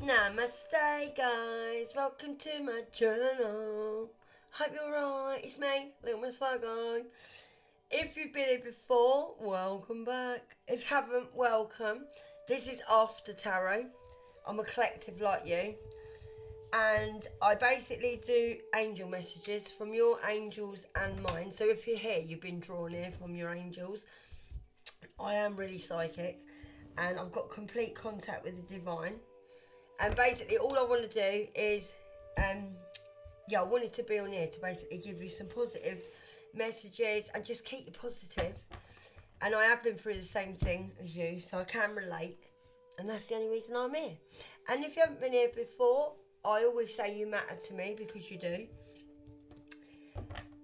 Namaste guys, welcome to my channel. Hope you're alright, it's me, Little Miss Virgo. If you've been here before, welcome back. If you haven't, welcome. This is After Tarot. I'm a collective like you. And I basically do angel messages from your angels and mine. So if you're here, you've been drawn here from your angels. I am really psychic and I've got complete contact with the divine. And basically all I want to do is, I wanted to be on here to basically give you some positive messages and just keep you positive. And I have been through the same thing as you, so I can relate. And that's the only reason I'm here. And if you haven't been here before, I always say you matter to me because you do.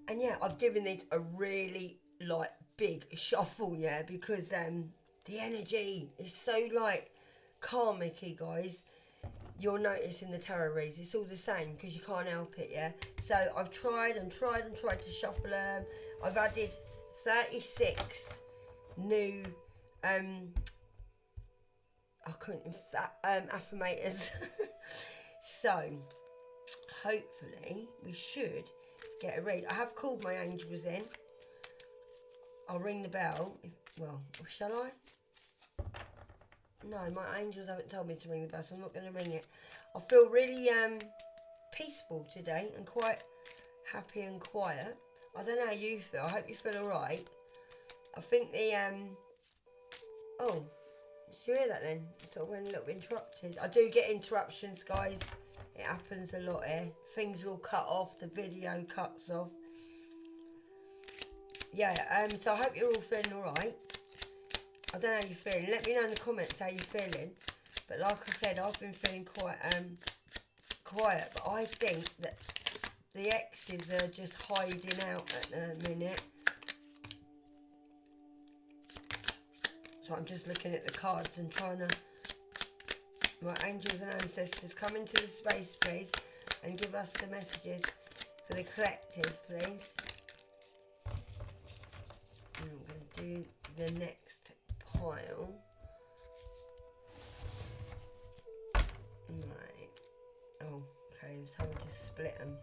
And yeah, I've given these a really big shuffle, because the energy is so karmic-y, guys. You'll notice in the tarot reads, it's all the same because you can't help it, So I've tried to shuffle them. I've added 36 new affirmators. So hopefully we should get a read. I have called my angels in. I'll ring the bell. Shall I? No, my angels haven't told me to ring the bell, so I'm not going to ring it. I feel really peaceful today and quite happy and quiet. I don't know how you feel. I hope you feel alright. I think the oh, did you hear that then? It sort of went a little bit interrupted. I do get interruptions, guys. It happens a lot here. Things will cut off. The video cuts off. So I hope you're all feeling alright. I don't know how you're feeling. Let me know in the comments how you're feeling. But like I said, I've been feeling quite quiet. But I think that the exes are just hiding out at the minute. So I'm just looking at the cards and trying to... My angels and ancestors, come into the space, please. And give us the messages for the collective, please. And I'm going to do the next pile. Right. Oh, okay. It's time to split them.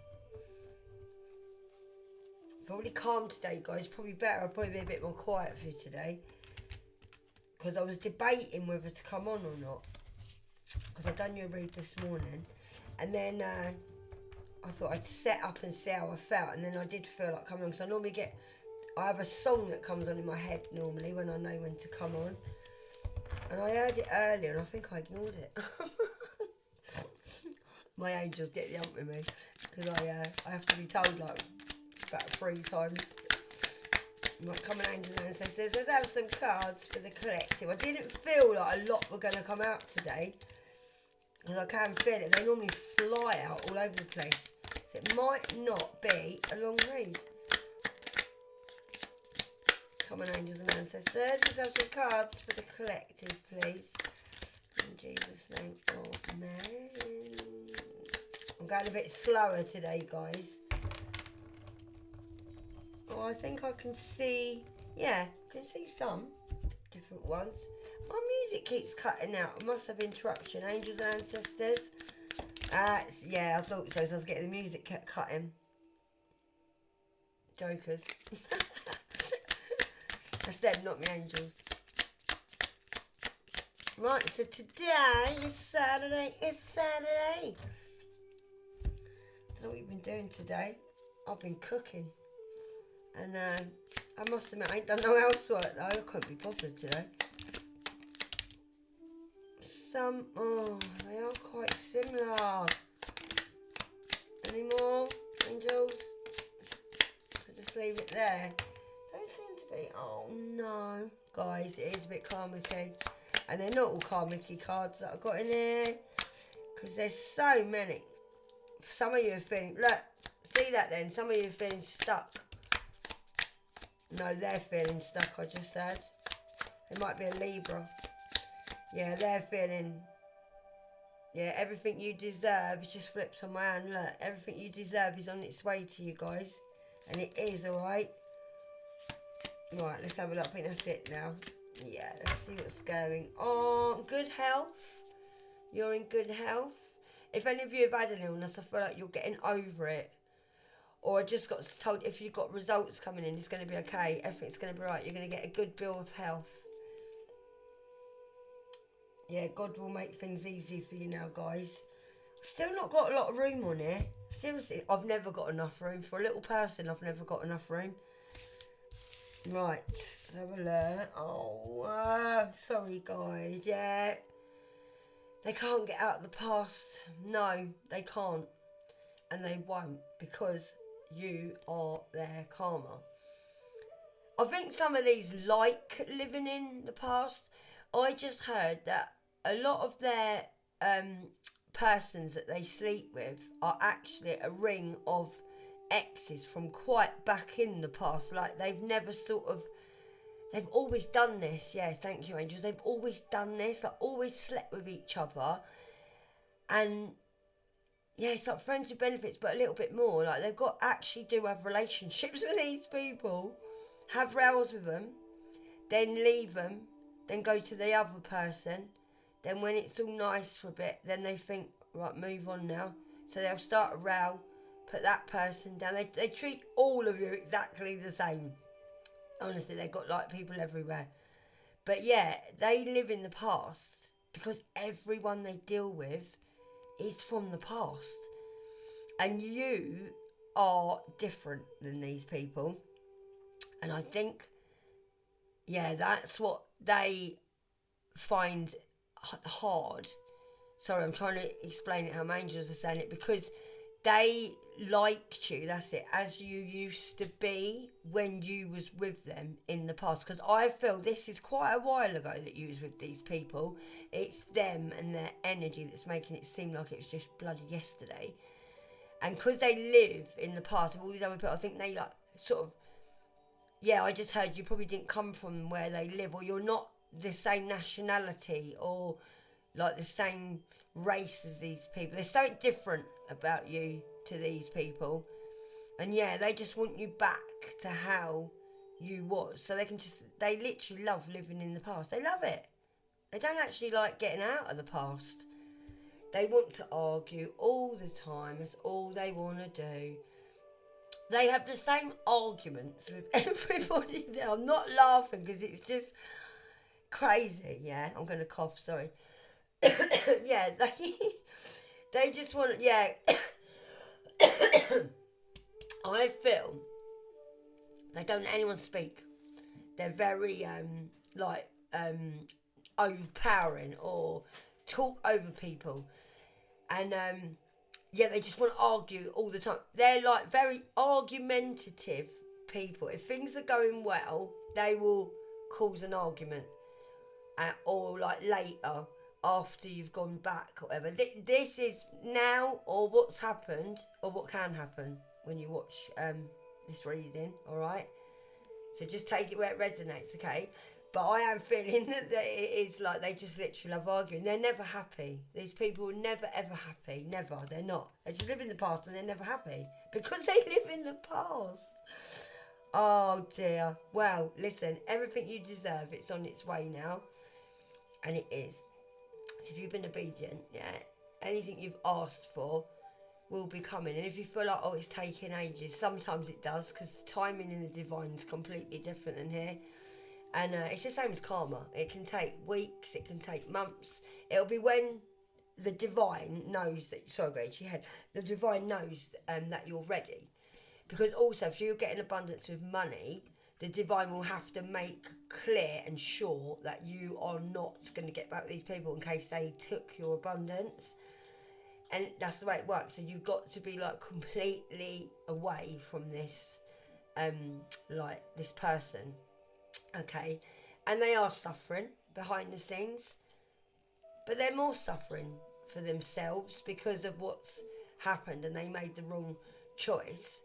I've already calmed today, guys. Probably better. I'll probably be a bit more quiet for you today. Because I was debating whether to come on or not. Because I'd done your read this morning. And then I thought I'd set up and see how I felt. And then I did feel like coming on. Because I normally I have a song that comes on in my head normally when I know when to come on. And I heard it earlier and I think I ignored it. My angels get the hump with me. Because I have to be told about 3 times. Come on, angels and ancestors. Let's have some cards for the collective. I didn't feel like a lot were going to come out today. Because I can feel it. They normally fly out all over the place. So it might not be a long read. Come on, angels and ancestors. Let's have some cards for the collective, please. In Jesus' name. Amen. I'm going a bit slower today, guys. Oh, I think I can see... Yeah, I can see some different ones. My music keeps cutting out. I must have interruption. Angels and ancestors. Yeah, I thought so. So I was getting the music kept cutting. Jokers. That's them, not my angels. Right, so today is Saturday. It's Saturday. Don't know what you've been doing today. I've been cooking. And I must admit, I ain't done no housework though. I couldn't be bothered today. They are quite similar. Any more, angels? I'll just leave it there. Don't seem to be. Oh no, guys, it is a bit karmic-y. And they're not all karmic-y cards that I've got in here. Because there's so many. Some of you are feeling, look, see that then? Some of you are feeling stuck. No, they're feeling stuck, I just heard. It might be a Libra. Yeah, they're feeling... Yeah, everything you deserve, it just flips on my hand, look. Everything you deserve is on its way to you, guys. And it is, alright? Right, let's have a look. I think that's it now. Yeah, let's see what's going on. Good health. you're in good health. If any of you have had an illness, I feel like you're getting over it. Or I just got told if you've got results coming in, it's going to be okay. Everything's going to be right. You're going to get a good bill of health. Yeah, God will make things easy for you now, guys. Still not got a lot of room on here. Seriously, I've never got enough room. For a little person, I've never got enough room. Right, let's have a look. Oh, sorry, guys. Yeah. They can't get out of the past. No, they can't. And they won't, because you are their karma. I think some of these like living in the past. I just heard that a lot of their persons that they sleep with are actually a ring of exes from quite back in the past. Like they've never they've always done this. Yeah, thank you, angels. They've always done this, like always slept with each other. And yeah, it's like friends with benefits, but a little bit more. Like they've got actually do have relationships with these people, have rows with them, then leave them, then go to the other person. Then when it's all nice for a bit, then they think, right, move on now. So they'll start a row, put that person down. They treat all of you exactly the same. Honestly, they've got like people everywhere. But yeah, they live in the past because everyone they deal with is from the past. And you are different than these people. And I think, yeah, that's what they find hard. Sorry, I'm trying to explain it how my angels are saying it, because they liked you, that's it, as you used to be when you was with them in the past. Because I feel this is quite a while ago that you was with these people. It's them and their energy that's making it seem like it was just bloody yesterday. And because they live in the past of all these other people, I think they like sort of, yeah, I just heard you probably didn't come from where they live, or you're not the same nationality or like the same race as these people. There's something different about you to these people. And yeah, they just want you back to how you was. So they literally love living in the past. They love it. They don't actually like getting out of the past. They want to argue all the time. That's all they want to do. They have the same arguments with everybody there. I'm not laughing because it's just crazy. Yeah, I'm going to cough, sorry. Yeah, they just want, yeah. I feel they don't let anyone speak. They're very overpowering or talk over people, and yeah, they just want to argue all the time. They're like very argumentative people. If things are going well, they will cause an argument, or like later after you've gone back or whatever. This is now, or what's happened, or what can happen when you watch this reading, alright? So just take it where it resonates, okay? But I am feeling that it is like they just literally love arguing. They're never happy. These people are never ever happy. Never. They're not. They just live in the past and they're never happy. Because they live in the past. Oh dear. Well, listen, everything you deserve, it's on its way now. And it is. So if you've been obedient, yeah, anything you've asked for will be coming. And if you feel like, oh, it's taking ages, sometimes it does, because timing in the divine is completely different than here. And it's the same as karma. It can take weeks, it can take months. It'll be when the divine knows that, sorry, Grace, your head, the divine knows that you're ready. Because also, if you're getting abundance with money, the divine will have to make clear and sure that you are not going to get back with these people in case they took your abundance. And that's the way it works. So you've got to be like completely away from this, like this person. Okay. And they are suffering behind the scenes. But they're more suffering for themselves because of what's happened and they made the wrong choice.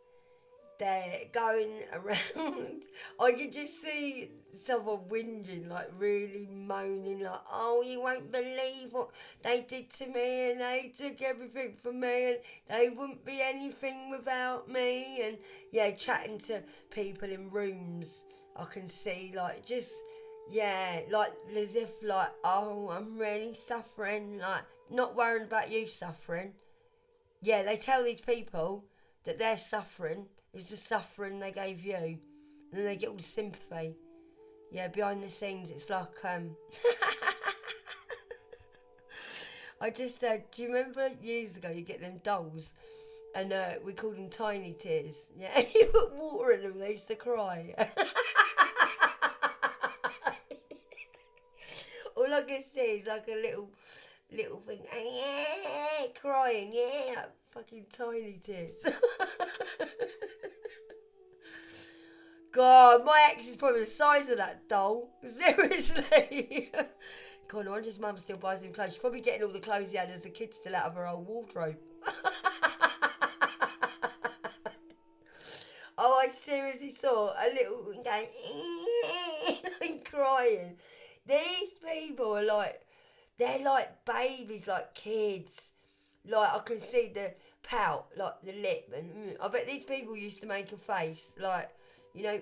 They're going around. I could just see someone whinging, like really moaning, like, oh, you won't believe what they did to me and they took everything from me and they wouldn't be anything without me. And yeah, chatting to people in rooms, I can see like just, Yeah, like as if like, oh, I'm really suffering, like not worrying about you suffering. Yeah, they tell these people that their suffering is the suffering they gave you, and then they get all the sympathy. Yeah, behind the scenes, it's like I just do you remember years ago you get them dolls, and we called them tiny tears. Yeah, you put water in them, they used to cry. All I can see is like a little thing, yeah, crying, yeah, fucking tiny tears. God, my ex is probably the size of that doll. Seriously. God, no wonder his mum still buys him clothes. She's probably getting all the clothes he had as a kid still out of her old wardrobe. Oh, I seriously saw a little one going, crying. These people are like, they're like babies, like kids. Like, I can see the pout, like the lip. And I bet these people used to make a face, like, you know,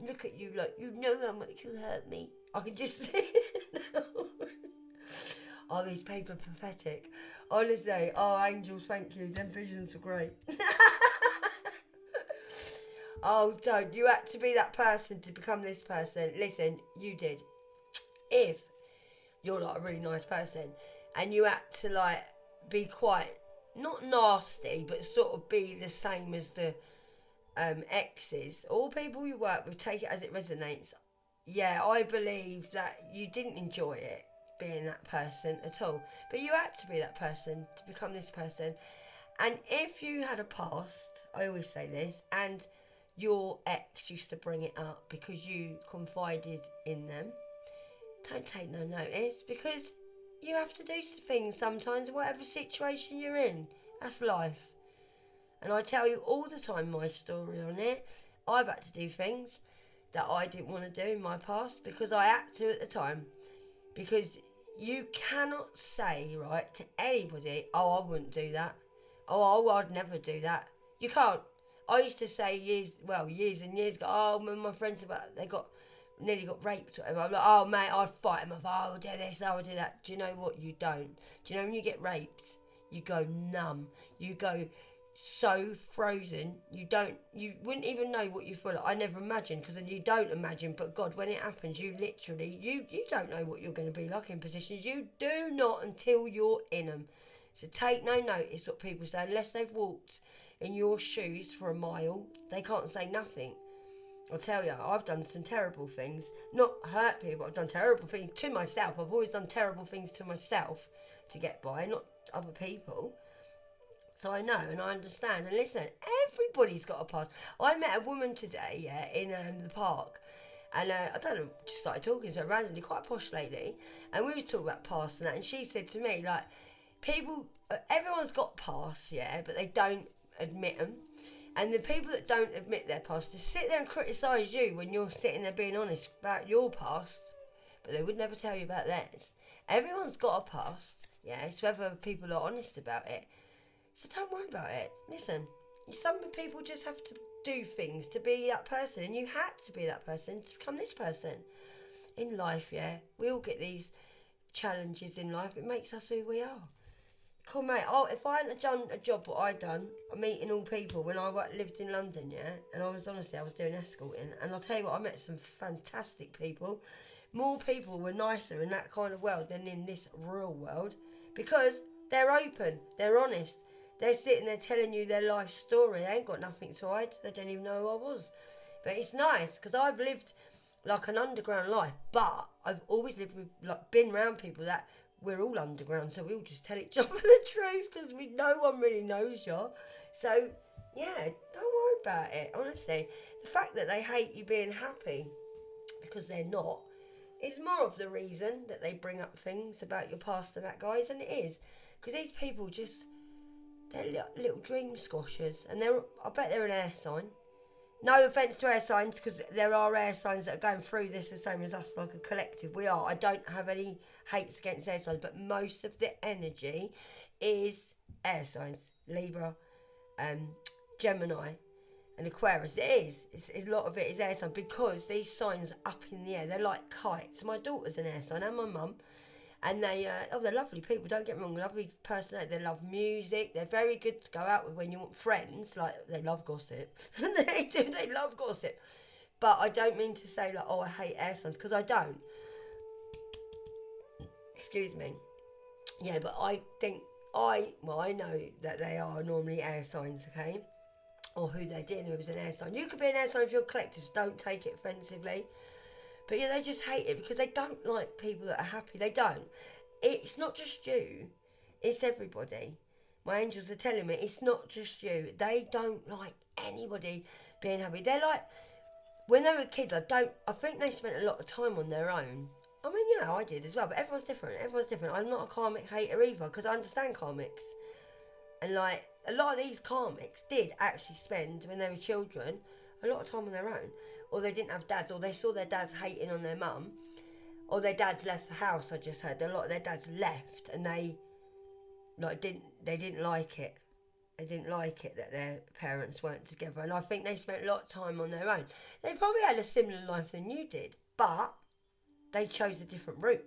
look at you, like, you know how much you hurt me. I can just see it now. Oh, these people are pathetic. Honestly, oh, angels, thank you. Them visions were great. Oh, don't. You had to be that person to become this person. Listen, you did. If you're like a really nice person and you had to like be quite not nasty but sort of be the same as the exes or people you work with, take it as it resonates. Yeah, I believe that you didn't enjoy it being that person at all, but you had to be that person to become this person. And if you had a past, I always say this, and your ex used to bring it up because you confided in them, don't take no notice, because you have to do things sometimes, whatever situation you're in. That's life. And I tell you all the time my story on it. I've had to do things that I didn't want to do in my past because I had to at the time. Because you cannot say, right, to anybody, oh, I wouldn't do that. Oh, I'd never do that. You can't. I used to say years and years ago, oh, when my friends nearly got raped or whatever, I'm like, oh, mate, I'd fight them off, I would do this, I would do that. Do you know what? You don't. Do you know when you get raped, you go numb. You go so frozen, you wouldn't even know what you feel like. I never imagined, because then you don't imagine, but God, when it happens, you literally, you don't know what you're going to be like in positions. You do not until you're in them. So take no notice what people say, unless they've walked in your shoes for a mile, they can't say nothing. I'll tell you, I've done some terrible things. Not hurt people, I've done terrible things to myself. I've always done terrible things to myself to get by, not other people. So I know and I understand. And listen, everybody's got a past. I met a woman today, yeah, in the park. And I don't know, just started talking to her randomly, quite a posh lady. And we was talking about past and that. And she said to me, like, people, everyone's got past, yeah, but they don't admit them. And the people that don't admit their past just sit there and criticise you when you're sitting there being honest about your past, but they would never tell you about theirs. Everyone's got a past, yeah, it's whether people are honest about it. So don't worry about it. Listen, some people just have to do things to be that person, and you had to be that person to become this person. In life, yeah, we all get these challenges in life. It makes us who we are. Cool, mate. Oh, if I hadn't done a job what I done, meeting all people when I lived in London, yeah, and I was doing escorting, and I'll tell you what, I met some fantastic people. More people were nicer in that kind of world than in this real world, because they're open, they're honest, they're sitting there telling you their life story. They ain't got nothing to hide. They don't even know who I was. But it's nice because I've lived like an underground life, but I've always lived with, like, been around people that we're all underground, so we all just tell each other the truth because no one really knows you. So yeah, don't worry about it. Honestly, the fact that they hate you being happy because they're not is more of the reason that they bring up things about your past and that, guys, than it is because these people just, they're little dream squashers, and I bet they're an air sign. No offence to air signs, because there are air signs that are going through this the same as us, like a collective. We are. I don't have any hates against air signs, but most of the energy is air signs. Libra, Gemini. And Aquarius, it is. It's a lot of it is air sign because these signs are up in the air. They're like kites. My daughter's an air sign and my mum. And they're lovely people, don't get me wrong, lovely personality. They love music. They're very good to go out with when you want friends. Like, they love gossip. They love gossip. But I don't mean to say, like, oh, I hate air signs, because I don't. Excuse me. Yeah, but I think, I know that they are normally air signs, okay? Or who they're dealing with is an air sign. You could be an air sign if you're collectives, don't take it offensively. But yeah, they just hate it because they don't like people that are happy. They don't. It's not just you. It's everybody. My angels are telling me it's not just you. They don't like anybody being happy. They're like, when they were kids, I think they spent a lot of time on their own. I mean, you know, I did as well, but everyone's different. Everyone's different. I'm not a karmic hater either because I understand karmics. And like, a lot of these karmics did actually spend, when they were children, a lot of time on their own. Or they didn't have dads, or they saw their dads hating on their mum, or their dads left the house. I just heard a lot of their dads left, and they didn't like it. They didn't like it that their parents weren't together, and I think they spent a lot of time on their own. They probably had a similar life than you did, but they chose a different route.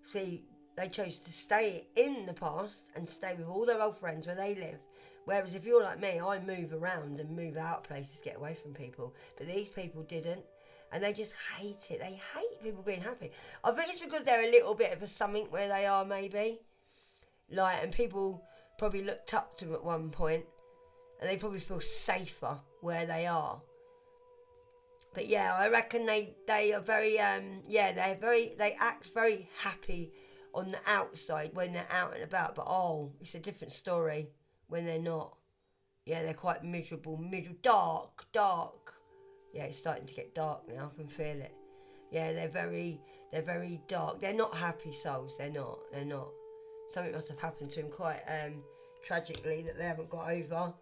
See, they chose to stay in the past and stay with all their old friends where they live. Whereas if you're like me, I move around and move out places, get away from people. But these people didn't. And they just hate it. They hate people being happy. I think it's because they're a little bit of a something where they are, maybe. Like, and people probably looked up to them at one point. And they probably feel safer where they are. But yeah, I reckon they are very, they act very happy on the outside when they're out and about. But it's a different story when they're not. Yeah, they're quite miserable, dark. Yeah, it's starting to get dark now, I can feel it. Yeah, they're very dark. They're not happy souls, they're not. Something must have happened to them quite tragically that they haven't got over.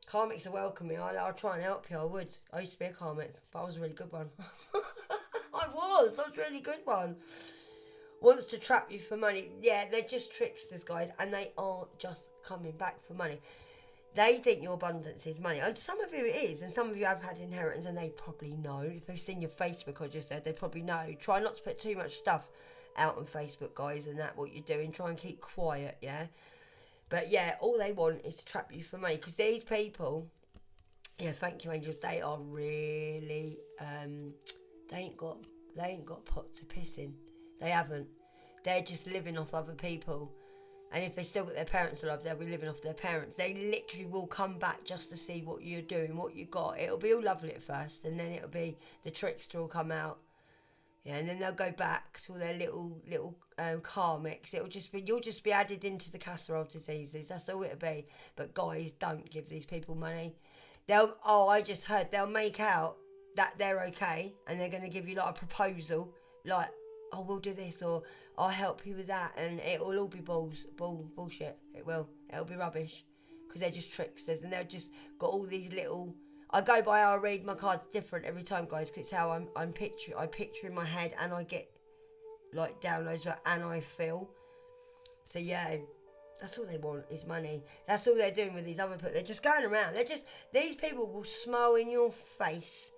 Karmics are welcoming. I'll try and help you, I would. I used to be a karmic, but I was a really good one. I was a really good one. Wants to trap you for money. Yeah, they're just tricksters, guys, and they aren't just coming back for money. They think your abundance is money. And some of you it is, and some of you have had inheritance, and they probably know. If they've seen your Facebook, I just said, they probably know. Try not to put too much stuff out on Facebook, guys, and that what you're doing. Try and keep quiet, yeah? But yeah, all they want is to trap you for money. Because these people, yeah, thank you, angels, they are really, they ain't got pot to piss in. They haven't. They're just living off other people. And if they still got their parents alive, they'll be living off their parents. They literally will come back just to see what you're doing, what you got. It'll be all lovely at first, and then it'll be the trickster will come out. Yeah, and then they'll go back to all their little karmics. You'll just be added into the casserole diseases. That's all it'll be. But guys, don't give these people money. I just heard they'll make out that they're okay, and they're going to give you like a proposal, like, oh, we'll do this, or I'll help you with that, and it will all be bullshit. It'll be rubbish, because they're just tricksters, and they've just got all these little. I go by, I read my cards different every time, guys, because it's how I picture in my head, and I get like downloads, and I feel. So yeah, that's all they want is money. That's all they're doing with these other people. They're just going around. These people will smile in your face.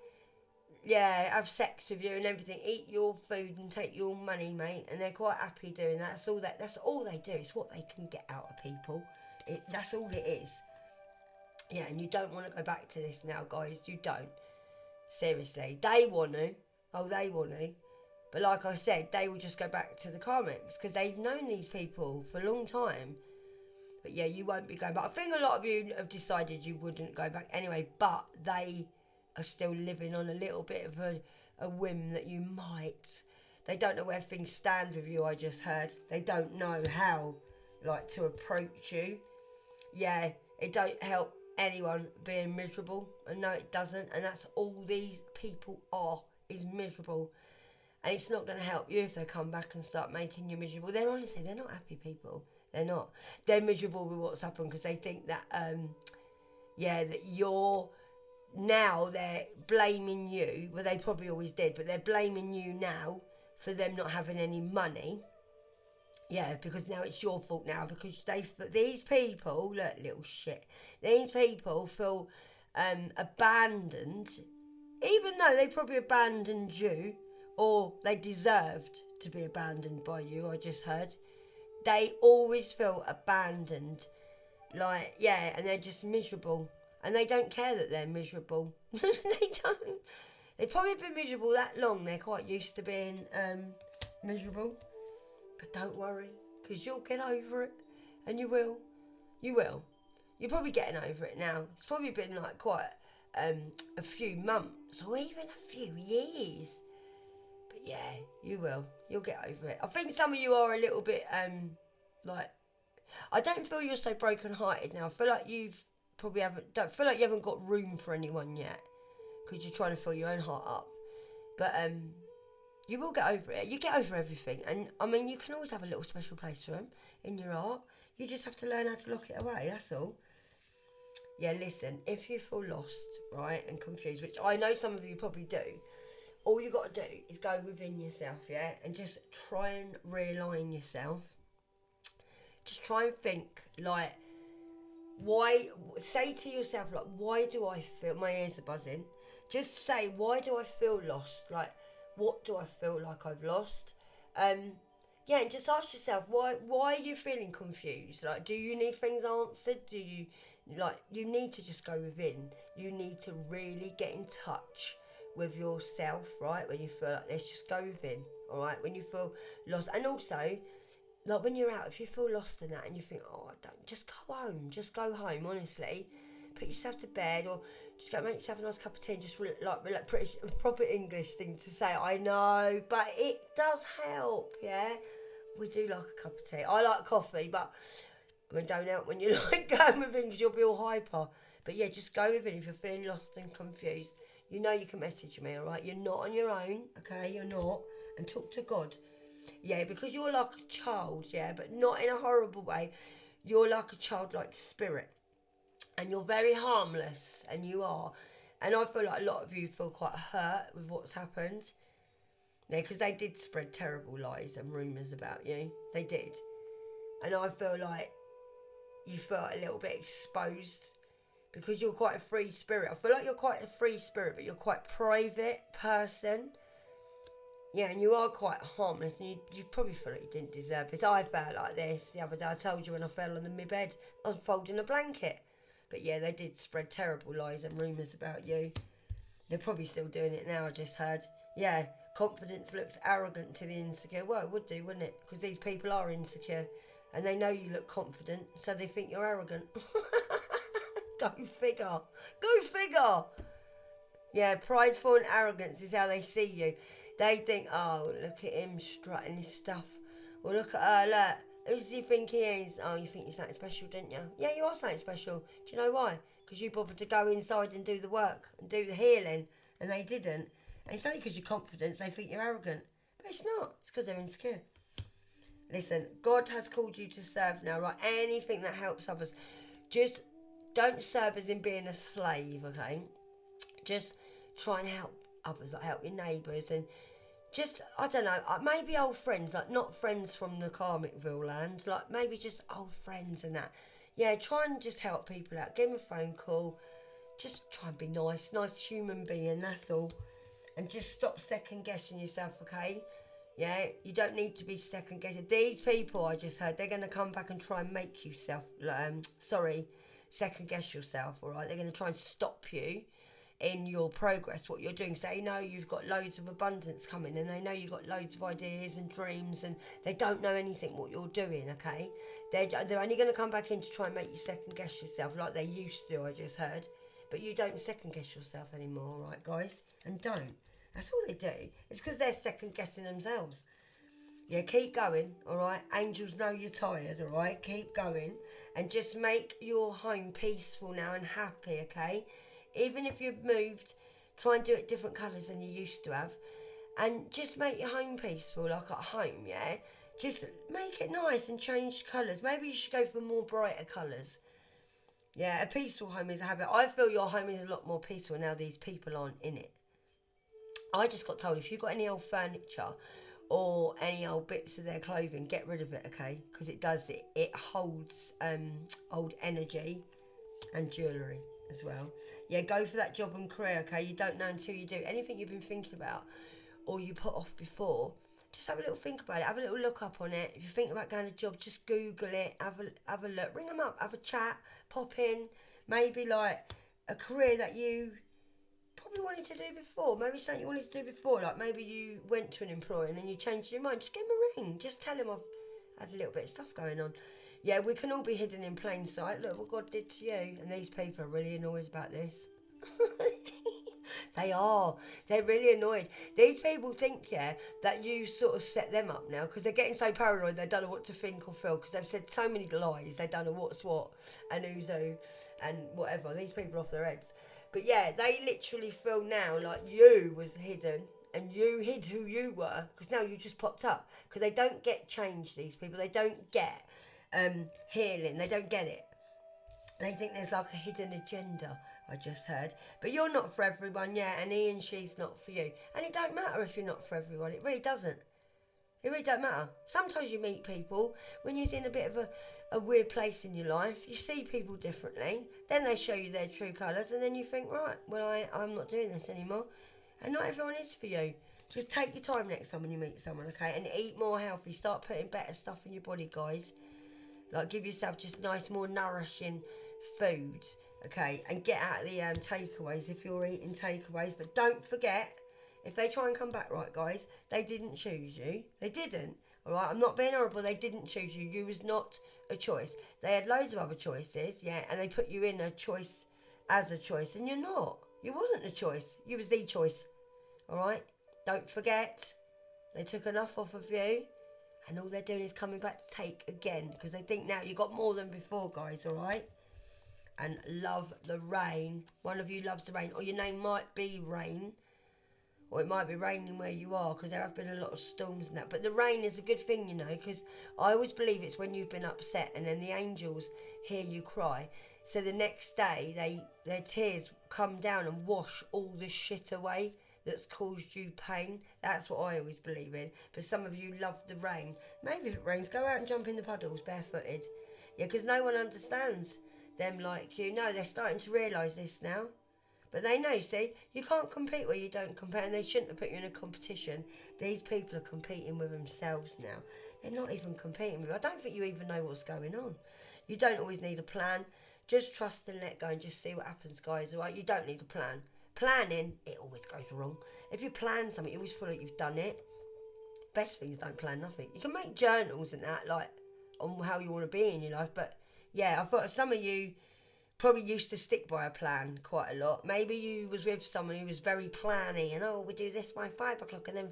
Yeah, have sex with you and everything, eat your food and take your money, mate, and they're quite happy doing that. That's all they do. It's what they can get out of people. That's all it is. Yeah, and you don't want to go back to this now, guys. You don't. Seriously. They want to. Oh, they want to. But like I said, they will just go back to the karmics because they've known these people for a long time. But yeah, you won't be going back. I think a lot of you have decided you wouldn't go back anyway, but they are still living on a little bit of a whim that you might. They don't know where things stand with you, I just heard. They don't know how, like, to approach you. Yeah, it don't help anyone being miserable. And no, it doesn't. And that's all these people are, is miserable. And it's not going to help you if they come back and start making you miserable. They're not happy people. They're not. They're miserable with what's happened because they think that, that you're... Now they're blaming you. Well, they probably always did, but they're blaming you now for them not having any money. Yeah, because now it's your fault now because these people, look, little shit. These people feel abandoned, even though they probably abandoned you, or they deserved to be abandoned by you, I just heard, they always feel abandoned. Like, yeah, and they're just miserable. And they don't care that they're miserable. They don't. They've probably been miserable that long, they're quite used to being miserable. But don't worry, because you'll get over it. And you will. You will. You're probably getting over it now. It's probably been like quite a few months or even a few years. But yeah, you will. You'll get over it. I think some of you are a little bit like, I don't feel you're so broken-hearted now. I feel like don't feel like you haven't got room for anyone yet, because you're trying to fill your own heart up. But you will get over it. You get over everything. And I mean, you can always have a little special place for them in your heart. You just have to learn how to lock it away, that's all. Yeah, listen, if you feel lost, right, and confused, which I know some of you probably do, all you got to do is go within yourself, yeah, and just try and realign yourself. Just try and think, like, say to yourself, like, why do I feel, my ears are buzzing, just say, why do I feel lost? Like, what do I feel like I've lost? Yeah, and just ask yourself, why are you feeling confused? Like, do you need things answered? Do you, like, you need to just go within. You need to really get in touch with yourself, right? When you feel like this, just go within, all right? When you feel lost. And also, like, when you're out, if you feel lost in that and you think, oh, I don't, just go home. Just go home, honestly. Put yourself to bed, or just go make yourself a nice cup of tea and just like British, proper English thing to say. I know, but it does help, yeah? We do like a cup of tea. I like coffee, but I mean, don't help when you like going with it, because you'll be all hyper. But yeah, just go with it if you're feeling lost and confused. You know you can message me, all right? You're not on your own, okay? You're not. And talk to God. Yeah, because you're like a child, yeah, but not in a horrible way. You're like a childlike spirit. And you're very harmless, and you are. And I feel like a lot of you feel quite hurt with what's happened. Yeah, because they did spread terrible lies and rumours about you. They did. And I feel like you felt a little bit exposed, because you're quite a free spirit. I feel like you're quite a free spirit, but you're quite a private person. Yeah, and you are quite harmless, and you probably feel like you didn't deserve this. I felt like this the other day. I told you when I fell on my bed, I was folding a blanket. But yeah, they did spread terrible lies and rumours about you. They're probably still doing it now, I just heard. Yeah, confidence looks arrogant to the insecure. Well, it would do, wouldn't it? Because these people are insecure. And they know you look confident, so they think you're arrogant. Go figure. Go figure. Yeah, prideful and arrogance is how they see you. They think, oh, look at him strutting his stuff. Or look at her, look. Who does he think he is? Oh, you think you're something special, didn't you? Yeah, you are something special. Do you know why? Because you bothered to go inside and do the work and do the healing, and they didn't. And it's only because you're confident they think you're arrogant. But it's not. It's because they're insecure. Listen, God has called you to serve now, right? Anything that helps others. Just don't serve as in being a slave, okay? Just try and help others, like help your neighbours, and just, I don't know, maybe old friends, like not friends from the Karmicville land, like maybe just old friends and that. Yeah, try and just help people out. Give them a phone call. Just try and be nice human being, that's all. And just stop second guessing yourself, okay? Yeah, you don't need to be second guessing. These people I just heard, they're going to come back and try and make you second guess yourself, all right? They're going to try and stop you in your progress, what you're doing. So they know you've got loads of abundance coming, and they know you've got loads of ideas and dreams, and they don't know anything what you're doing, okay? They're only going to come back in to try and make you second guess yourself like they used to, I just heard. But you don't second guess yourself anymore, right, guys? And don't. That's all they do. It's because they're second guessing themselves. Yeah, keep going, all right? Angels know you're tired, all right? Keep going. And just make your home peaceful now and happy, okay? Even if you've moved, try and do it different colours than you used to have. And just make your home peaceful, like at home, yeah? Just make it nice and change colours. Maybe you should go for more brighter colours. Yeah, a peaceful home is a habit. I feel your home is a lot more peaceful now these people aren't in it. I just got told if you've got any old furniture or any old bits of their clothing, get rid of it, okay? Because it holds old energy and jewellery. as well. Yeah, go for that job and career, okay? You don't know until you do. Anything you've been thinking about or you put off before, just have a little think about it. Have a little look up on it. If you think about going to a job, just Google it. Have a look. Ring them up. Have a chat. Pop in. Maybe like a career that you probably wanted to do before. Maybe something you wanted to do before. Like maybe you went to an employer and then you changed your mind. Just give them a ring. Just tell them I've had a little bit of stuff going on. Yeah, we can all be hidden in plain sight. Look what God did to you. And these people are really annoyed about this. They are. They're really annoyed. These people think, yeah, that you sort of set them up now because they're getting so paranoid they don't know what to think or feel because they've said so many lies they don't know what's what and who's who and whatever. These people are off their heads. But yeah, they literally feel now like you was hidden and you hid who you were because now you just popped up because they don't get change, these people. They don't get healing. They don't get it. They think there's like a hidden agenda, I just heard. But you're not for everyone, yeah, and he and she's not for you. And it don't matter if you're not for everyone. It really doesn't. It really don't matter. Sometimes you meet people when you're in a bit of a weird place in your life. You see people differently. Then they show you their true colours and then you think, right, well, I'm not doing this anymore. And not everyone is for you. Just take your time next time when you meet someone, okay? And eat more healthy. Start putting better stuff in your body, guys. Like give yourself just nice, more nourishing food, okay? And get out of the takeaways if you're eating takeaways. But don't forget, if they try and come back right, guys, they didn't choose you. They didn't. All right, I'm not being horrible. They didn't choose you. You was not a choice. They had loads of other choices, yeah, and they put you in a choice as a choice, and you're not. You wasn't a choice. You was the choice. All right. Don't forget, they took enough off of you. And all they're doing is coming back to take again. Because they think now you got more than before, guys, alright? And love the rain. One of you loves the rain. Or your name might be Rain. Or it might be raining where you are. Because there have been a lot of storms and that. But the rain is a good thing, you know. Because I always believe it's when you've been upset. And then the angels hear you cry. So the next day, their tears come down and wash all the shit away that's caused you pain. That's what I always believe in. But some of you love the rain. Maybe if it rains, go out and jump in the puddles barefooted. Yeah, because no one understands them like you. No, they're starting to realise this now. But they know, see, you can't compete where you don't compare, and they shouldn't have put you in a competition. These people are competing with themselves now. They're not even competing with you. I don't think you even know what's going on. You don't always need a plan. Just trust and let go and just see what happens, guys, all right? You don't need a plan. Planning, it always goes wrong. If you plan something, you always feel like you've done it. Best things don't plan nothing. You can make journals and that, like, on how you want to be in your life. But, yeah, I thought some of you probably used to stick by a plan quite a lot. Maybe you was with someone who was very planny and, oh, we do this by 5 o'clock and then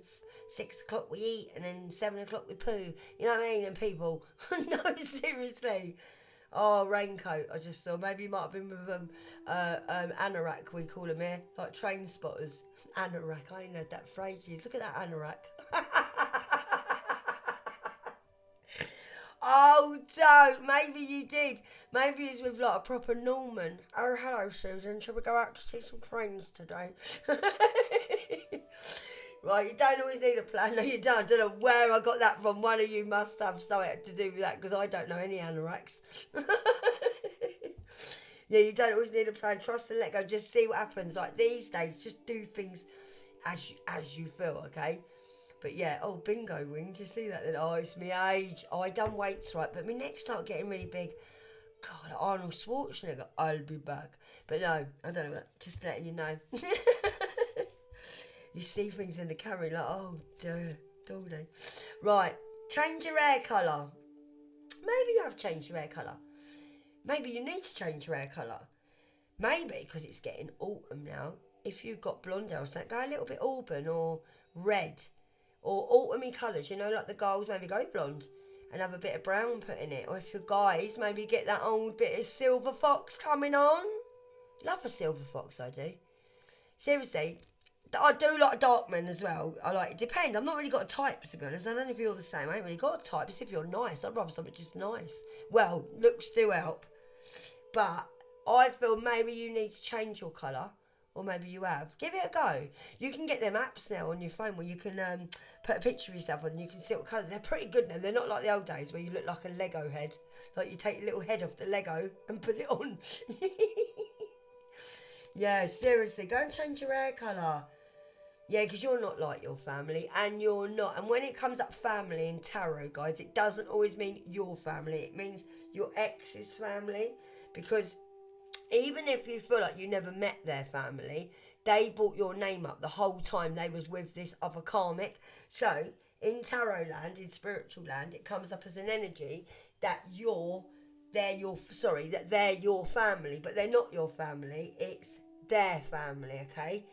6 o'clock we eat and then 7 o'clock we poo. You know what I mean? And people, no, seriously. Oh, raincoat, I just saw. Maybe you might have been with anorak, we call them here. Like train spotters. Anorak, I ain't heard that phrase used. Look at that anorak. Oh, don't. Maybe you did. Maybe it's with like a proper Norman. Oh, hello, Susan. Shall we go out to see some trains today? Right, you don't always need a plan. No, you don't. I don't know where I got that from. One of you must have something to do with that because I don't know any anoraks. Yeah, you don't always need a plan. Trust and let go. Just see what happens. Like these days, just do things as you feel, okay? But yeah, oh, bingo ring. Do you see that then? Oh, it's my age. Oh, I done weights right, but my neck started getting really big. God, like Arnold Schwarzenegger, I'll be back. But no, I don't know. Just letting you know. You see things in the camera like, oh, dear, don't they? Right, change your hair colour. Maybe you have changed your hair colour. Maybe you need to change your hair colour. Maybe, because it's getting autumn now, if you've got blonde hair or something, go a little bit auburn or red. Or autumny colours, you know, like the girls, maybe go blonde and have a bit of brown put in it. Or if you're guys, maybe get that old bit of silver fox coming on. Love a silver fox, I do. Seriously. I do like dark men as well. I like it. Depends. I've not really got a type, to be honest. I don't know if you're the same. I ain't really got a type. It's if you're nice. I'd rather something just nice. Well, looks do help. But I feel maybe you need to change your colour. Or maybe you have. Give it a go. You can get them apps now on your phone where you can put a picture of yourself on and you can see what colour. They're pretty good now. They're not like the old days where you look like a Lego head. Like you take your little head off the Lego and put it on. Yeah, seriously, go and change your hair colour. Yeah, because you're not like your family, and you're not. And when it comes up family in tarot, guys, it doesn't always mean your family. It means your ex's family. Because even if you feel like you never met their family, they brought your name up the whole time they was with this other karmic. So in tarot land, in spiritual land, it comes up as an energy that they're your family, but they're not your family. It's their family, okay?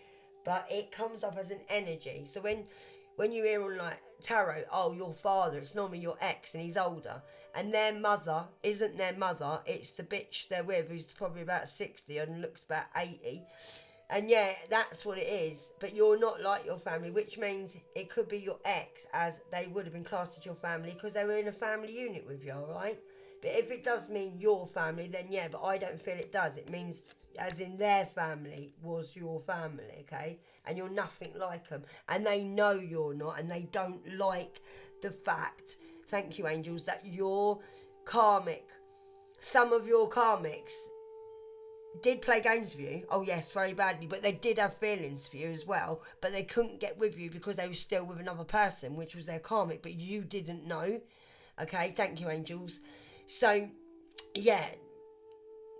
But it comes up as an energy. So when you hear on like tarot, oh, your father, it's normally your ex and he's older, and their mother isn't their mother, it's the bitch they're with who's probably about 60 and looks about 80. And yeah, that's what it is. But you're not like your family, which means it could be your ex, as they would have been classed as your family because they were in a family unit with you, alright? But if it does mean your family, then yeah, but I don't feel it does. It means as in their family was your family, okay? And you're nothing like them. And they know you're not, and they don't like the fact, thank you, angels, that your karmic, some of your karmics did play games with you. Oh yes, very badly, but they did have feelings for you as well, but they couldn't get with you because they were still with another person, which was their karmic, but you didn't know. Okay, thank you, angels. So yeah,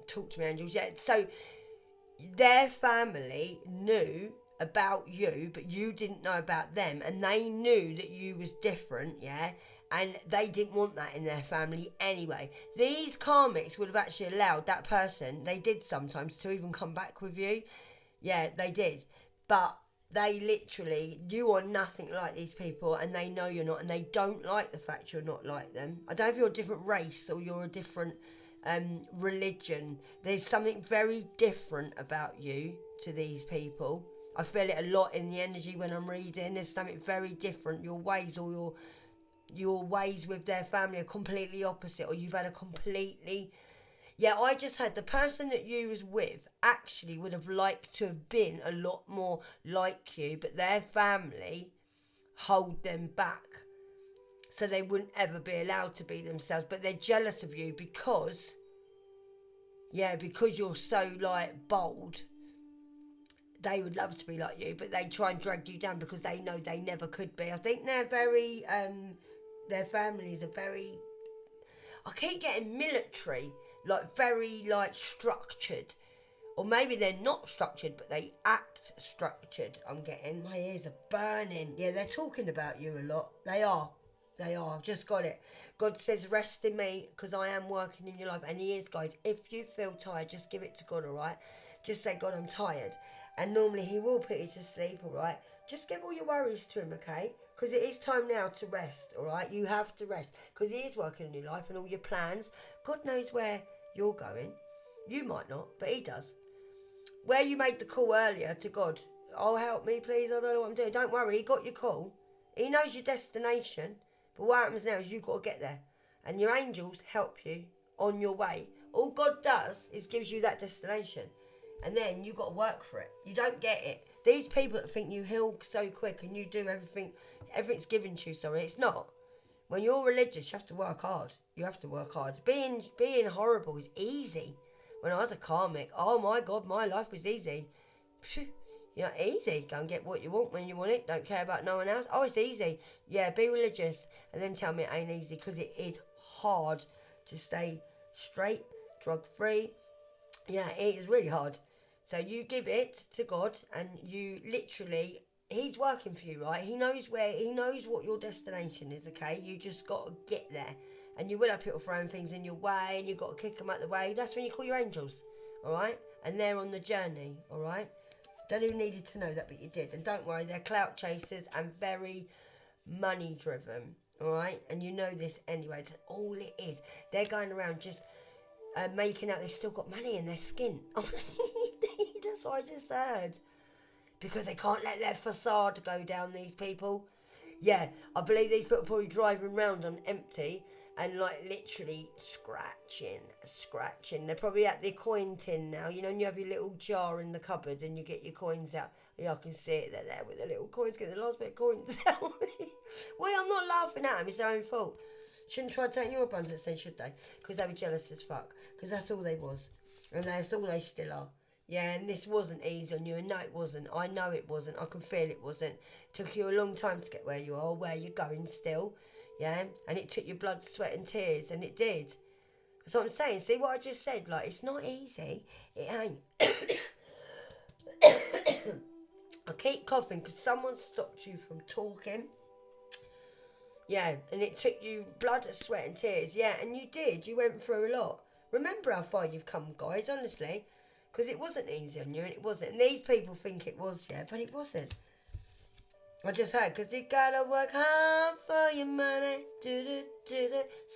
talk to me, angels. Yeah, so their family knew about you, but you didn't know about them, and they knew that you was different, yeah, and they didn't want that in their family anyway. These karmics would have actually allowed that person, they did sometimes, to even come back with you. Yeah, they did. But they literally, you are nothing like these people, and they know you're not, and they don't like the fact you're not like them. I don't know if you're a different race or you're a different religion. There's something very different about you to these people. I feel it a lot in the energy when I'm reading. There's something very different. Your ways or your ways with their family are completely opposite, or you've had a completely, yeah, I just had the person that you was with actually would have liked to have been a lot more like you, but their family hold them back so they wouldn't ever be allowed to be themselves. But they're jealous of you because, yeah, because you're so like bold. They would love to be like you, but they try and drag you down because they know they never could be. I think they're very their families are very, I keep getting military, like very like structured. Or maybe they're not structured, but they act structured. I'm getting, my ears are burning. Yeah, they're talking about you a lot. They are. They are. I've just got it. God says, rest in me because I am working in your life. And He is, guys. If you feel tired, just give it to God, all right? Just say, God, I'm tired. And normally He will put you to sleep, all right? Just give all your worries to Him, okay? Because it is time now to rest, all right? You have to rest because He is working in your life and all your plans. God knows where you're going. You might not, but He does. Where you made the call earlier to God, oh, help me, please, I don't know what I'm doing. Don't worry, He got your call. He knows your destination. But what happens now is you've got to get there. And your angels help you on your way. All God does is gives you that destination. And then you've got to work for it. You don't get it. These people that think you heal so quick and you do everything's given to you, sorry, it's not. When you're religious, you have to work hard. You have to work hard. Being horrible is easy. When I was a karmic, oh my God, my life was easy. Phew, you know, easy. Go and get what you want when you want it. Don't care about no one else. Oh, it's easy. Yeah, be religious. And then tell me it ain't easy because it is hard to stay straight, drug free. Yeah, it is really hard. So you give it to God and you literally, He's working for you, right? He knows what your destination is, okay? You just got to get there. And you will have people throwing things in your way and you've got to kick them out the way. That's when you call your angels, all right? And they're on the journey, all right? Don't even need you to know that, but you did. And don't worry, they're clout chasers and very money driven, all right? And you know this anyway. That's all it is. They're going around just making out they've still got money in their skin. That's what I just heard. Because they can't let their facade go down, these people. Yeah, I believe these people are probably driving around on empty and like literally scratching. They're probably at the coin tin now. You know, and you have your little jar in the cupboard and you get your coins out. Yeah, I can see it. They're there with the little coins, get the last bit of coins out. Well, I'm not laughing at them. It's their own fault. Shouldn't try taking your abundance then, should they? Because they were jealous as fuck. Because that's all they was. And that's all they still are. Yeah, and this wasn't easy on you, and no, it wasn't. I know it wasn't. I can feel it wasn't. Took you a long time to get where you are, where you're going still. Yeah, and it took your blood, sweat, and tears, and it did. That's what I'm saying. See what I just said? Like, it's not easy. It ain't. I keep coughing because someone stopped you from talking. Yeah, and it took you blood, sweat, and tears. Yeah, and you did. You went through a lot. Remember how far you've come, guys, honestly. Because it wasn't easy on you, and it wasn't. And these people think it was, yeah, but it wasn't. I just heard, because you gotta work hard for your money. Do,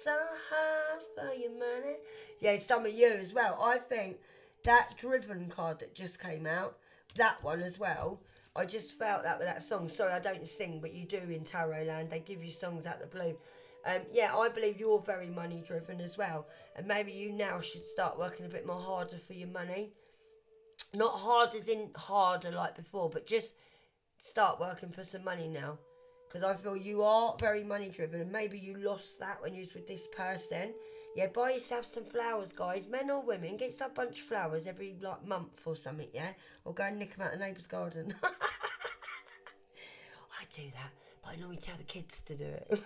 so hard for your money. Yeah, some of you as well. I think that Driven card that just came out, that one as well, I just felt that with that song. Sorry, I don't sing, but you do in Tarot Land. They give you songs out the blue. Yeah, I believe you're very money driven as well. And maybe you now should start working a bit more harder for your money. Not hard as in harder like before, but just start working for some money now. Because I feel you are very money driven, and maybe you lost that when you was with this person. Yeah, buy yourself some flowers, guys. Men or women, get yourself a bunch of flowers every like month or something, yeah? Or go and nick them out the neighbour's garden. I do that, but I normally tell the kids to do it.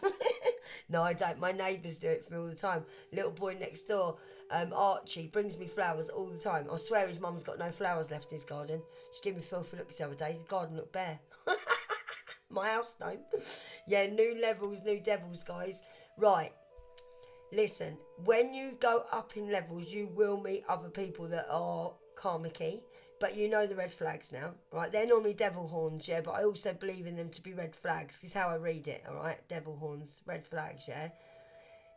No, I don't. My neighbours do it for me all the time. Little boy next door, Archie, brings me flowers all the time. I swear his mum's got no flowers left in his garden. She gave me filthy looks the other day. The garden looked bare. My house don't. Yeah, new levels, new devils, guys. Right. Listen, when you go up in levels, you will meet other people that are karmic-y, but you know the red flags now, right? They're normally devil horns, yeah, but I also believe in them to be red flags. This is how I read it, all right? Devil horns, red flags, yeah?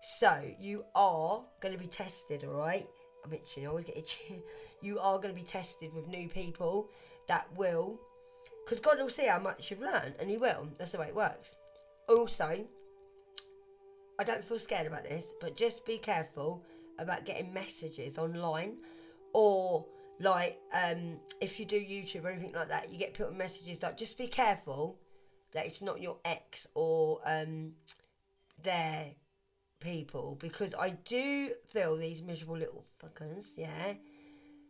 So, you are going to be tested, all right? I'm itching, I always get itchy. You are going to be tested with new people that will, because God will see how much you've learned, and he will. That's the way it works. Also, I don't feel scared about this, but just be careful about getting messages online, or like if you do YouTube or anything like that, you get put messages like, just be careful that it's not your ex or their people, because I do feel these miserable little fuckers, yeah,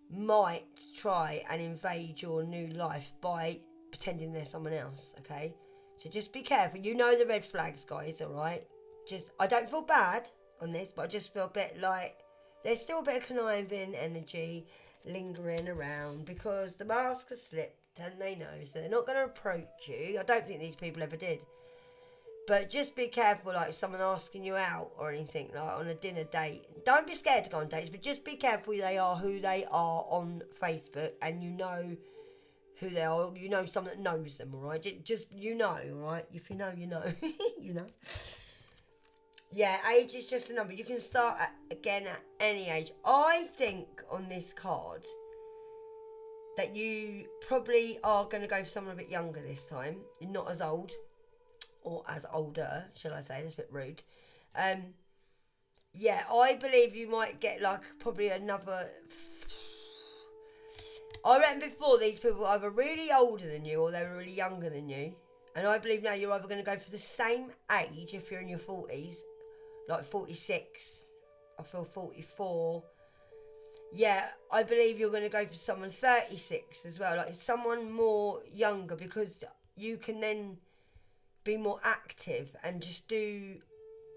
might try and invade your new life by pretending they're someone else, okay? So just be careful. You know the red flags, guys, alright? Just, I don't feel bad on this, but I just feel a bit like there's still a bit of conniving energy lingering around, because the mask has slipped and they know so they're not going to approach you. I don't think these people ever did. But just be careful, like someone asking you out or anything, like on a dinner date. Don't be scared to go on dates, but just be careful they are who they are on Facebook, and you know who they are. You know someone that knows them, alright? Just, you know, alright? If you know, you know. You know. Yeah, age is just a number. You can start again at any age. I think on this card that you probably are going to go for someone a bit younger this time. Not as old. Or as older, shall I say. That's a bit rude. Yeah, I believe you might get like probably another... I reckon before these people were either really older than you or they were really younger than you. And I believe now you're either going to go for the same age if you're in your 40s. Like 46. I feel 44. Yeah, I believe you're going to go for someone 36 as well. Like someone more younger, because you can then be more active and just do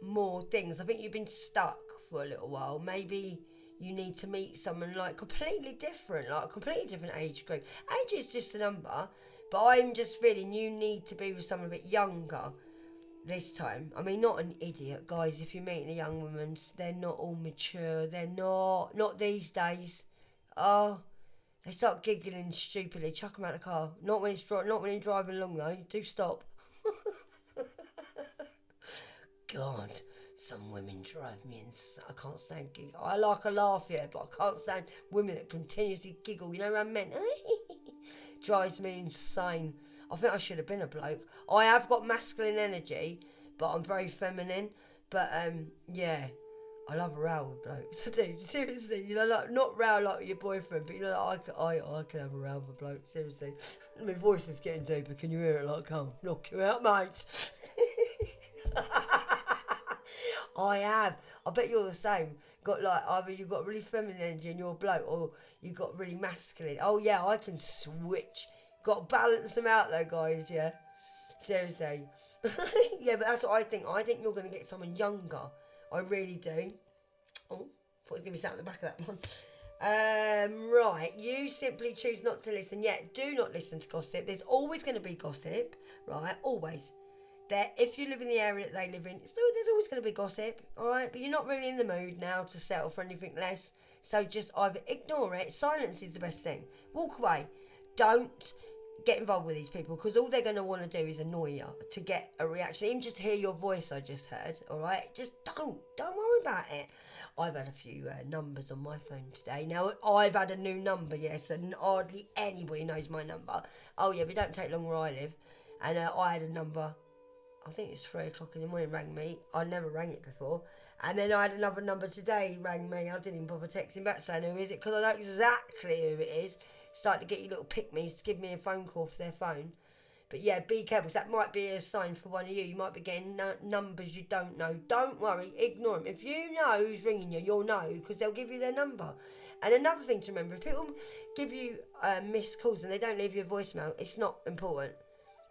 more things. I think you've been stuck for a little while. Maybe you need to meet someone like completely different, like a completely different age group. Age is just a number, but I'm just feeling you need to be with someone a bit younger this time. I mean, not an idiot, guys. If you're meeting a young woman, they're not all mature. They're not these days. Oh, they start giggling stupidly. Chuck them out of the car. Not when you're driving along though. Do stop. God, some women drive me insane. I can't stand giggle. I like a laugh, yeah, but I can't stand women that continuously giggle. You know, around men. Drives me insane. I think I should have been a bloke. I have got masculine energy, but I'm very feminine. But yeah, I love a row with blokes. I do, seriously. You know, like not row like with your boyfriend, but you know, like, I can have a row with a bloke. Seriously, my voice is getting deeper. Can you hear it? Like, come, knock you out, mate. I have. I bet you're the same. got like either you've got really feminine energy and you're a bloke, or you've got really masculine. Oh yeah, I can switch. Got to balance them out though, guys. Yeah, seriously. Yeah, but that's what I think. I think you're going to get someone younger. I really do. Oh, thought it was going to be sat on the back of that one. Right, you simply choose not to listen. Yeah, do not listen to gossip. There's always going to be gossip, right? Always. There, if you live in the area that they live in, there's always going to be gossip, all right? But you're not really in the mood now to settle for anything less. So just either ignore it. Silence is the best thing. Walk away. Don't get involved with these people, because all they're going to want to do is annoy you to get a reaction. Even just hear your voice I just heard, all right? Just don't worry about it. I've had a few numbers on my phone today. Now, I've had a new number, yes, and hardly anybody knows my number. Oh, yeah, but don't take long where I live. And I had a number, I think it's 3 o'clock in the morning, rang me. I never rang it before. And then I had another number today, rang me. I didn't even bother texting back saying who is it, because I know exactly who it is. Starting to get you little pick-me's to give me a phone call for their phone. But yeah, be careful, because that might be a sign for one of you. You might be getting numbers you don't know. Don't worry, ignore them. If you know who's ringing you, you'll know, because they'll give you their number. And another thing to remember, if people give you missed calls and they don't leave you a voicemail, it's not important.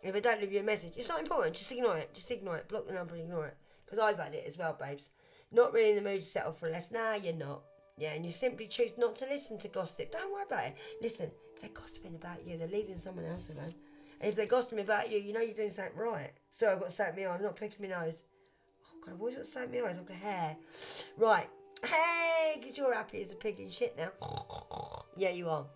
If they don't leave you a message, it's not important. Just ignore it. Just ignore it. Block the number and ignore it. Because I've had it as well, babes. Not really in the mood to settle for less. Nah, you're not. Yeah, and you simply choose not to listen to gossip. Don't worry about it. Listen, if they're gossiping about you, they're leaving someone else alone. And if they're gossiping about you, you know you're doing something right. So I've got to say it me on. I'm not picking my nose. Oh, God, what's got to say it me on? It's like a hair. Right. Hey, because you're happy as a pig in shit now. Yeah, you are.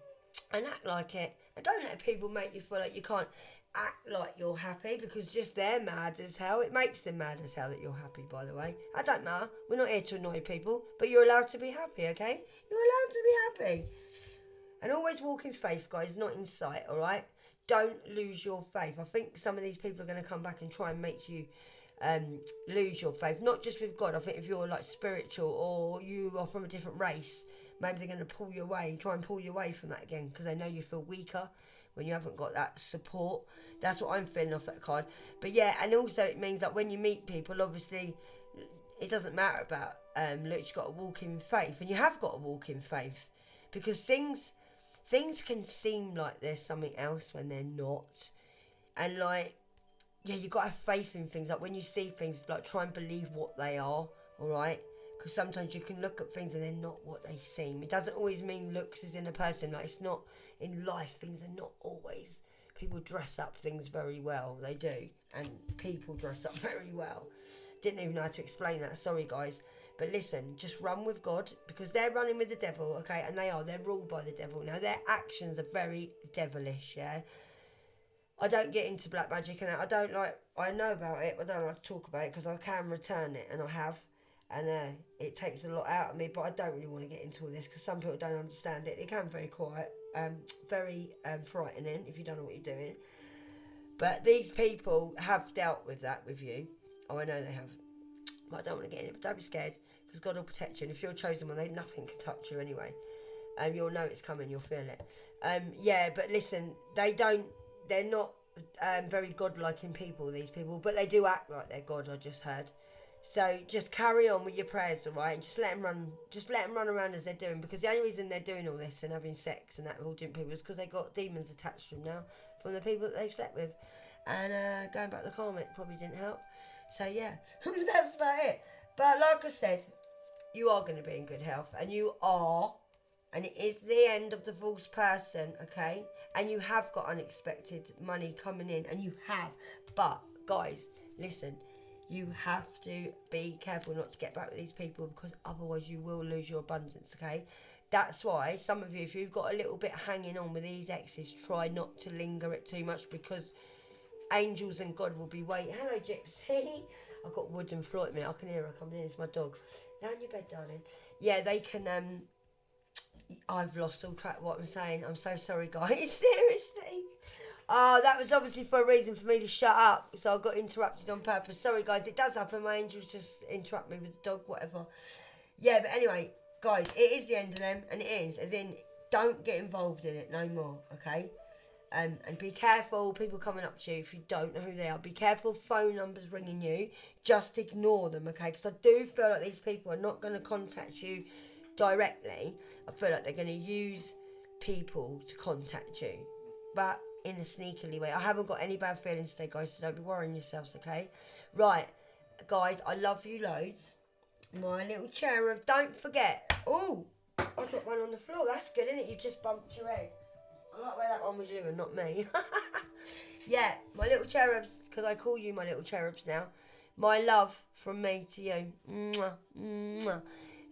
And act like it. And don't let people make you feel like you can't act like you're happy, because just they're mad as hell. It makes them mad as hell that you're happy, by the way. I don't matter. We're not here to annoy people, but you're allowed to be happy, okay? You're allowed to be happy. And always walk in faith, guys, not in sight, all right? Don't lose your faith. I think some of these people are going to come back and try and make you lose your faith. Not just with God. I think if you're like spiritual or you are from a different race, maybe they're going to pull you away, try and pull you away from that again, because they know you feel weaker when you haven't got that support. That's what I'm feeling off that card. But yeah, and also it means that when you meet people, obviously it doesn't matter about look, you've got to walk in faith, and you have got to walk in faith, because things can seem like there's something else when they're not. And like, yeah, you got to have faith in things. Like when you see things, like try and believe what they are, all right? Because sometimes you can look at things and they're not what they seem. It doesn't always mean looks is in a person. Like, it's not in life. Things are not always. People dress up things very well. They do. And people dress up very well. Didn't even know how to explain that. Sorry, guys. But listen, just run with God, because they're running with the devil, okay? And they're ruled by the devil. Now, their actions are very devilish, yeah? I don't get into black magic, and I know about it, but I don't like to talk about it, because I can return it, and I have. And it takes a lot out of me, but I don't really want to get into all this, because some people don't understand it. It can be very quiet, very frightening if you don't know what you're doing. But these people have dealt with that with you. Oh, I know they have. But I don't want to get in it. But don't be scared, because God will protect you. And if you're a chosen one, nothing can touch you anyway. You'll know it's coming. You'll feel it. Yeah, but listen, they're not very godlike in people, these people. But they do act like they're God, I just heard. So just carry on with your prayers, all right? And just let them run around as they're doing. Because the only reason they're doing all this and having sex and that with all different people is because they got demons attached to them now from the people that they've slept with. And going back to the karma, it probably didn't help. So yeah, that's about it. But like I said, you are going to be in good health. And you are. And it is the end of the false person, okay? And you have got unexpected money coming in. And you have. But, guys, listen. You have to be careful not to get back with these people, because otherwise you will lose your abundance, okay? That's why some of you, if you've got a little bit hanging on with these exes, try not to linger it too much, because angels and God will be waiting. Hello, Gypsy. I've got wooden floor at me. I can hear her coming in. It's my dog. Down your bed, darling. Yeah, they can... I've lost all track of what I'm saying. I'm so sorry, guys. Seriously. Oh, that was obviously for a reason for me to shut up. So I got interrupted on purpose. Sorry, guys. It does happen. My angels just interrupt me with the dog, whatever. Yeah, but anyway, guys, it is the end of them. And it is. As in, don't get involved in it no more, okay? And be careful, people coming up to you if you don't know who they are. Be careful, phone numbers ringing you. Just ignore them, okay? Because I do feel like these people are not going to contact you directly. I feel like they're going to use people to contact you, but in a sneakily way. I haven't got any bad feelings today, guys, so don't be worrying yourselves, okay? Right, guys, I love you loads. My little cherub, don't forget. Oh, I dropped one on the floor. That's good, isn't it? You just bumped your head. I like where that one was you and not me. Yeah, my little cherubs, because I call you my little cherubs now. My love from me to you. Mwah, mwah.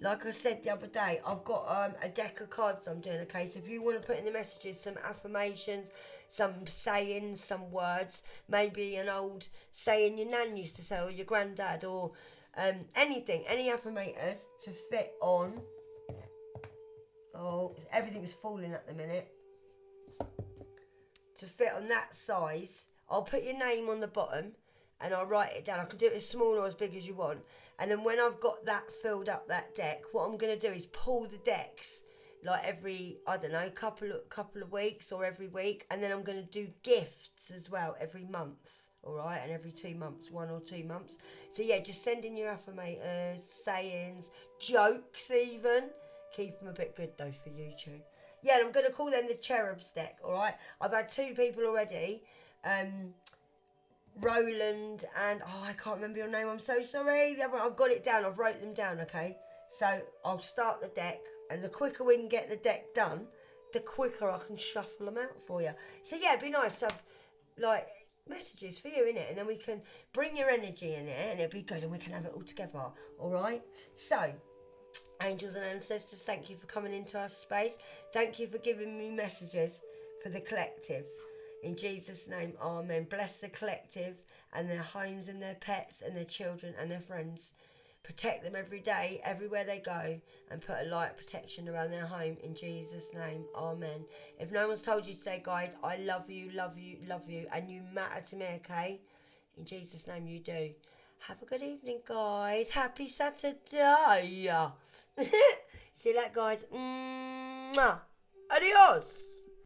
Like I said the other day, I've got a deck of cards I'm doing, okay? So if you want to put in the messages some affirmations, some sayings, some words, maybe an old saying your nan used to say or your granddad, or anything, any affirmators to fit on. Oh, everything's falling at the minute. To fit on that size, I'll put your name on the bottom and I'll write it down. I can do it as small or as big as you want. And then when I've got that filled up, that deck, what I'm going to do is pull the decks like every, I don't know, couple of weeks or every week. And then I'm going to do gifts as well every month, all right? And every 2 months, 1 or 2 months. So yeah, just send in your affirmators, sayings, jokes even. Keep them a bit good though for you two. Yeah, and I'm going to call them the Cherubs deck, all right? I've had 2 people already. Roland and, I can't remember your name, I'm so sorry. The other one, I've got it down, I've wrote them down, okay? So I'll start the deck, and the quicker we can get the deck done, the quicker I can shuffle them out for you. So yeah, it'd be nice to have, like, messages for you, innit? And then we can bring your energy in there, and it'd be good, and we can have it all together, all right? So, angels and ancestors, thank you for coming into our space. Thank you for giving me messages for the collective. In Jesus' name, amen. Bless the collective and their homes and their pets and their children and their friends. Protect them every day, everywhere they go, and put a light of protection around their home. In Jesus' name, amen. If no one's told you today, guys, I love you, love you, love you, and you matter to me, okay? In Jesus' name, you do. Have a good evening, guys. Happy Saturday. See you later, guys. Mwah. Adios.